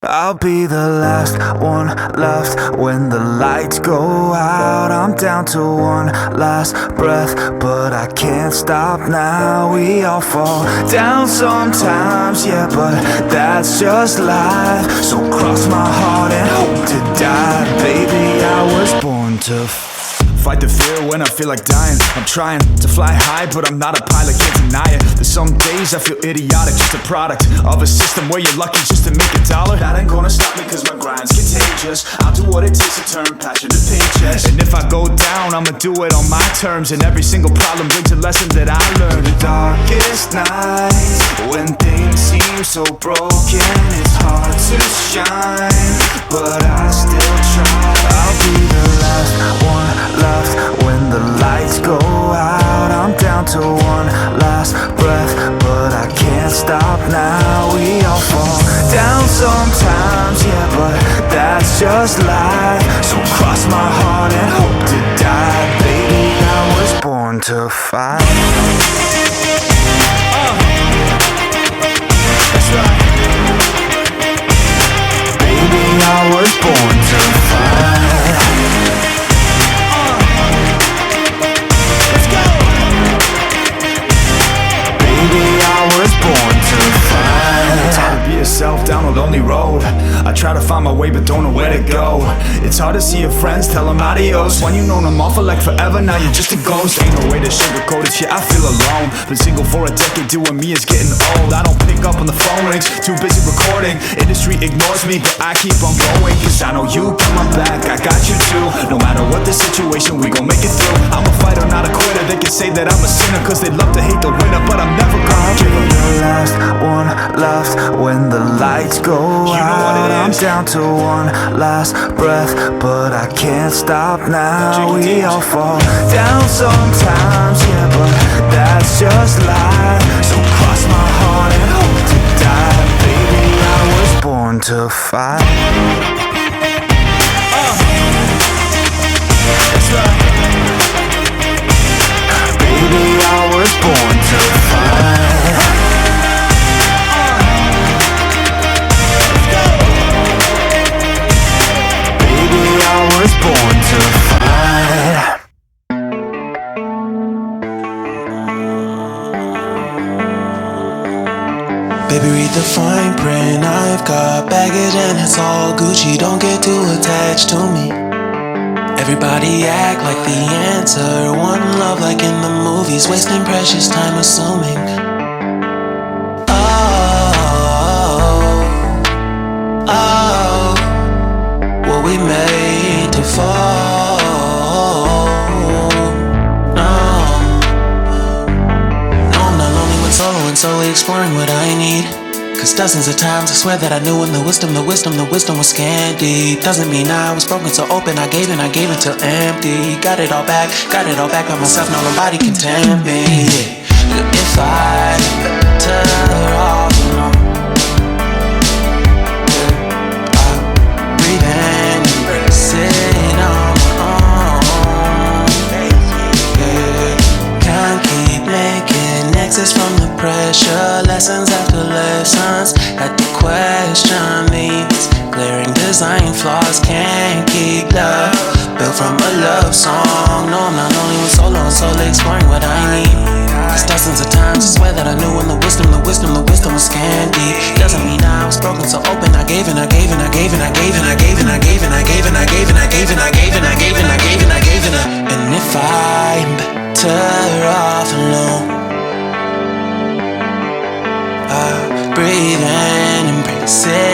I'll be the last one left when the lights go out. I'm down to one last breath, but I can't stop now. We all fall down sometimes, yeah, but that's just life. So cross my heart and hope to die. Baby, I was born to fight the fear when I feel like dying. I'm trying to fly high, but I'm not a pilot, can't deny it. There's some days I feel idiotic, just a product of a system where you're lucky just to make $1. That ain't gonna stop me cause my grind's contagious. I'll do what it takes to turn passion to paychecks. And if I go down, I'ma do it on my terms. And every single problem brings a lesson that I learned. The darkest nights, when things seem so broken, it's hard to shine, but I still try. I'll be the last one left when the lights go out. I'm down to one last breath, but I can't stop now. We all fall down sometimes, yeah, but that's just life. So cross my heart and hope to die. Baby, I was born to fight. That's right. Baby, I was born to fight. Born to fight. It's hard to be yourself down a lonely road. I try to find my way but don't know where to go. It's hard to see your friends, tell them adios. When you known them all for like forever, now you're just a ghost. Ain't no way to sugarcoat it, shit, I feel alone. Been single for a decade, doing me is getting old. I don't pick up on the phone rings, too busy recording. Industry ignores me, but I keep on going. Cause I know you got my back, I got you too. No matter what the situation, we gon' make it through. I'm a fighter, not a quitter. They can say that I'm a sinner cause they love to hate the winner, but I'm never gonna give up. The last one left when the lights go out. I'm down to one last breath, but I can't stop now. We all fall down sometimes, yeah, but that's just life. So cross my heart and hope to die. Baby, I was born to fight. That's right. Baby, I was born to fight. Born to fight. Baby, read the fine print. I've got baggage and it's all Gucci. Don't get too attached to me. Everybody act like the answer. One love like in the movies. Wasting precious time assuming. What we made to fall. No, I'm not lonely when solo and solely exploring what I need. Cause dozens of times I swear that I knew when the wisdom was scanty. Doesn't mean I was broken so open, I gave till empty. Got it all back by myself, no nobody can tempt me. If I better off alone, sit on my own. Can't keep making exits from the pressure. Lessons after lessons. Had to question these glaring design flaws. Can't keep love built from a love song. No, I'm not only with solo and solely exploring what I need. Cause dozens of times I swear that I knew when the wisdom was scanty. Doesn't mean I was broken so open. I gave and I gave and I gave and I gave and I gave and I gave and I gave and I gave and I gave and I gave and I gave and I gave and I gave and I. And if I'm better off alone, I breathe in, embrace it.